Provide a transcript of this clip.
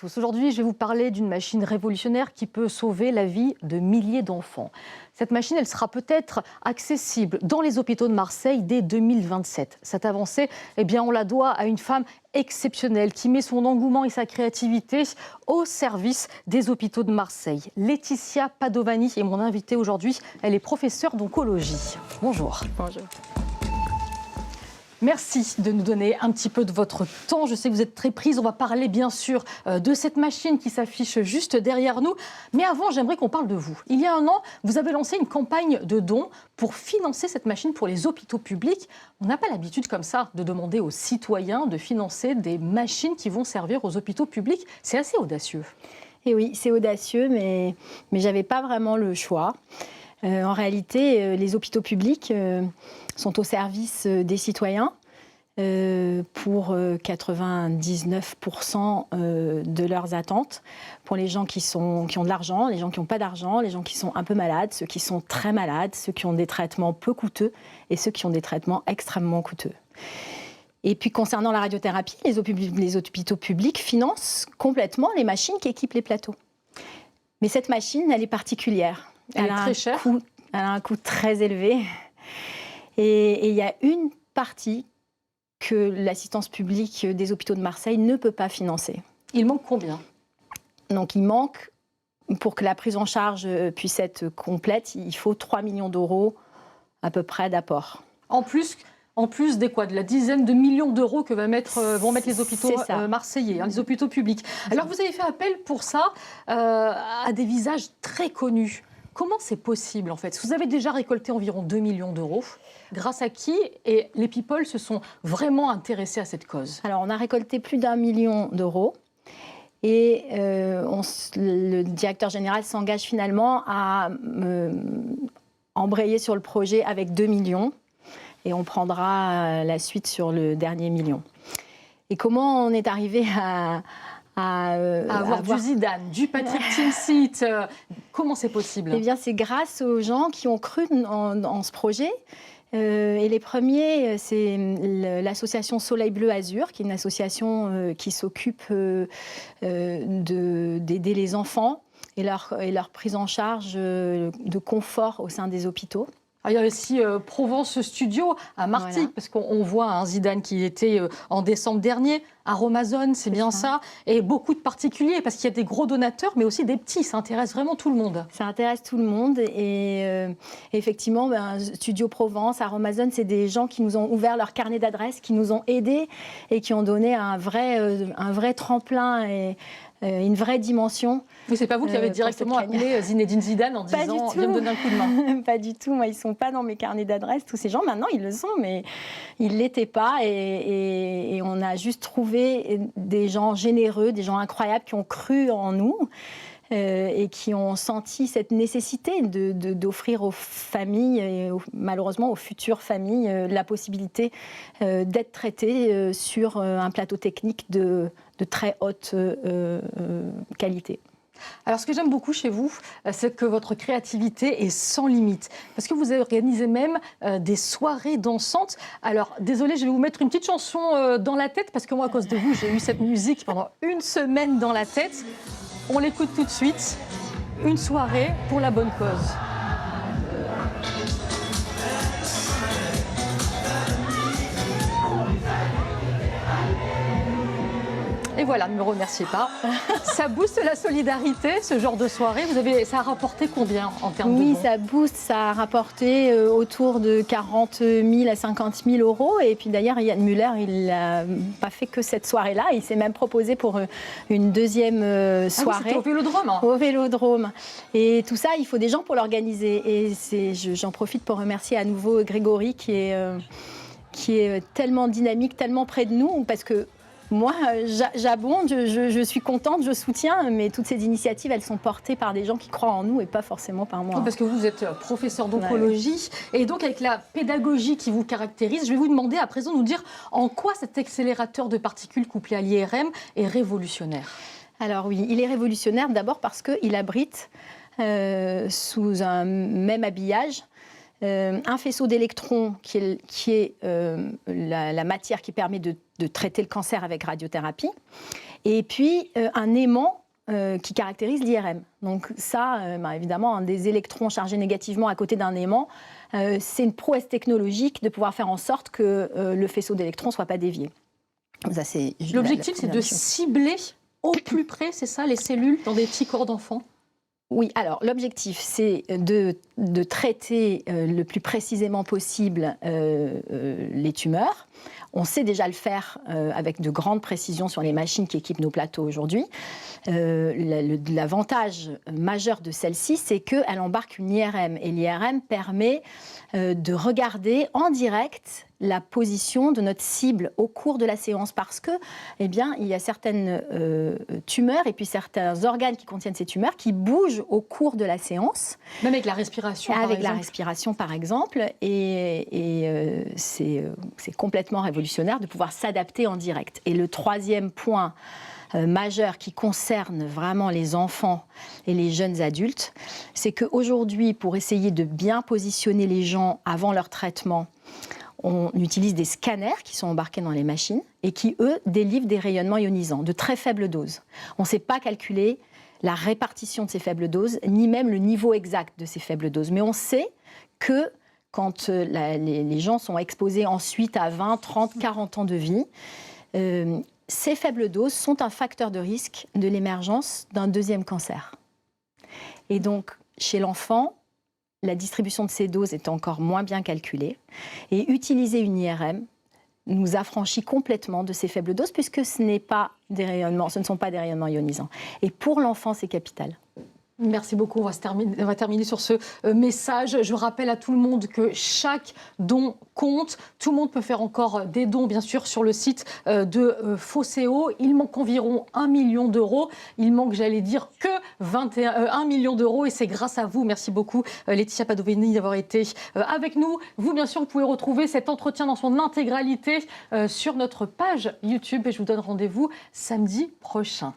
Aujourd'hui, je vais vous parler d'une machine révolutionnaire qui peut sauver la vie de milliers d'enfants. Cette machine, elle sera peut-être accessible dans les hôpitaux de Marseille dès 2027. Cette avancée, on la doit à une femme exceptionnelle qui met son engouement et sa créativité au service des hôpitaux de Marseille. Laetitia Padovani est mon invitée aujourd'hui. Elle est professeure d'oncologie. Bonjour. Bonjour. Merci de nous donner un petit peu de votre temps. Je sais que vous êtes très prise. On va parler bien sûr de cette machine qui s'affiche juste derrière nous. Mais avant, j'aimerais qu'on parle de vous. Il y a un an, vous avez lancé une campagne de dons pour financer cette machine pour les hôpitaux publics. On n'a pas l'habitude comme ça de demander aux citoyens de financer des machines qui vont servir aux hôpitaux publics. C'est assez audacieux. Et oui, c'est audacieux, mais je n'avais pas vraiment le choix. En réalité, les hôpitaux publics sont au service des citoyens pour 99% de leurs attentes. Pour les gens qui ont de l'argent, les gens qui n'ont pas d'argent, les gens qui sont un peu malades, ceux qui sont très malades, ceux qui ont des traitements peu coûteux et ceux qui ont des traitements extrêmement coûteux. Et puis concernant la radiothérapie, les hôpitaux publics financent complètement les machines qui équipent les plateaux. Mais cette machine, elle est particulière. Elle est très chère. Elle a un coût très élevé. Et il y a une partie que l'assistance publique des hôpitaux de Marseille ne peut pas financer. Il manque combien ? Donc il manque, pour que la prise en charge puisse être complète, il faut 3 millions d'euros à peu près d'apport. En plus de la dizaine de millions d'euros que vont mettre les hôpitaux marseillais, les hôpitaux publics. Alors vous avez fait appel pour ça à des visages très connus. Comment c'est possible en fait ? Vous avez déjà récolté environ 2 millions d'euros. Grâce à qui et les people se sont vraiment intéressés à cette cause ? Alors on a récolté plus d'1 million d'euros. Et le directeur général s'engage finalement à embrayer sur le projet avec 2 millions. Et on prendra la suite sur le dernier million. Et comment on est arrivé à avoir du Zidane, du Patrick Timsit, comment c'est possible ? Eh bien, c'est grâce aux gens qui ont cru en ce projet. Et les premiers, c'est l'association Soleil Bleu Azur, qui est une association qui s'occupe d'aider les enfants et leur prise en charge de confort au sein des hôpitaux. Il y a aussi Provence Studio à Martigues, voilà. Parce qu'on voit un Zidane qui était en décembre dernier, à Romazone, c'est bien ça. Et beaucoup de particuliers, parce qu'il y a des gros donateurs, mais aussi des petits. Ça intéresse vraiment tout le monde. Ça intéresse tout le monde. Et effectivement, Studio Provence, à Romazone, c'est des gens qui nous ont ouvert leur carnet d'adresses, qui nous ont aidés et qui ont donné un vrai tremplin et une vraie dimension. Mais c'est pas vous qui avez directement appelé Zinedine Zidane en disant « viens me donner un coup de main ». Pas du tout. Moi, ils ne sont pas dans mes carnets d'adresses. Tous ces gens, maintenant, ils le sont, mais ils ne l'étaient pas. Et on a juste trouvé des gens généreux, des gens incroyables qui ont cru en nous et qui ont senti cette nécessité d'offrir aux familles, et malheureusement aux futures familles, la possibilité d'être traitées sur un plateau technique de très haute qualité. Alors, ce que j'aime beaucoup chez vous, c'est que votre créativité est sans limite. Parce que vous organisez même des soirées dansantes. Alors, désolée, je vais vous mettre une petite chanson dans la tête, parce que moi, à cause de vous, j'ai eu cette musique pendant une semaine dans la tête. On l'écoute tout de suite. Une soirée pour la bonne cause. Et voilà, ne me remerciez pas. Ça booste la solidarité, ce genre de soirée. Ça a rapporté combien en termes de dons ? Oui, ça booste. Ça a rapporté autour de 40 000 à 50 000 euros. Et puis d'ailleurs, Yann Muller, il n'a pas fait que cette soirée-là. Il s'est même proposé pour une deuxième soirée. C'était au Vélodrome. Au Vélodrome. Et tout ça, il faut des gens pour l'organiser. Et j'en profite pour remercier à nouveau Grégory, qui est tellement dynamique, tellement près de nous, parce que moi, j'abonde, je suis contente, je soutiens, mais toutes ces initiatives, elles sont portées par des gens qui croient en nous et pas forcément par moi. Parce que vous êtes professeur d'oncologie, et donc avec la pédagogie qui vous caractérise, je vais vous demander à présent de nous dire en quoi cet accélérateur de particules couplé à l'IRM est révolutionnaire. Alors oui, il est révolutionnaire d'abord parce qu'il abrite sous un même habillage un faisceau d'électrons qui est la matière qui permet de traiter le cancer avec radiothérapie. Et puis un aimant qui caractérise l'IRM. Donc ça, évidemment, des électrons chargés négativement à côté d'un aimant, c'est une prouesse technologique de pouvoir faire en sorte que le faisceau d'électrons ne soit pas dévié. L'objectif, c'est de cibler au plus près, c'est ça, les cellules dans des petits corps d'enfants? Oui, alors l'objectif, c'est de traiter le plus précisément possible les tumeurs. On sait déjà le faire avec de grandes précisions sur les machines qui équipent nos plateaux aujourd'hui. L'avantage majeur de celle-ci, c'est qu'elle embarque une IRM. Et l'IRM permet de regarder en direct la position de notre cible au cours de la séance parce que, eh bien, il y a certaines tumeurs et puis certains organes qui contiennent ces tumeurs qui bougent au cours de la séance. Même avec la respiration, par exemple. Avec la respiration, par exemple. Et c'est complètement révolutionnaire de pouvoir s'adapter en direct. Et le troisième point majeur qui concerne vraiment les enfants et les jeunes adultes, c'est qu'aujourd'hui, pour essayer de bien positionner les gens avant leur traitement, on utilise des scanners qui sont embarqués dans les machines et qui, eux, délivrent des rayonnements ionisants de très faible dose. On ne sait pas calculer la répartition de ces faibles doses, ni même le niveau exact de ces faibles doses. Mais on sait que quand les gens sont exposés ensuite à 20, 30, 40 ans de vie, ces faibles doses sont un facteur de risque de l'émergence d'un deuxième cancer. Et donc, chez l'enfant, la distribution de ces doses est encore moins bien calculée. Et utiliser une IRM nous affranchit complètement de ces faibles doses puisque ce ne sont pas des rayonnements ionisants. Et pour l'enfant, c'est capital. Merci beaucoup. On va terminer sur ce message. Je rappelle à tout le monde que chaque don compte. Tout le monde peut faire encore des dons, bien sûr, sur le site de Phoséo. Il manque environ 1 million d'euros. Il manque, j'allais dire, que 1 million d'euros. Et c'est grâce à vous. Merci beaucoup, Laetitia Padovani, d'avoir été avec nous. Vous, bien sûr, vous pouvez retrouver cet entretien dans son intégralité sur notre page YouTube. Et je vous donne rendez-vous samedi prochain.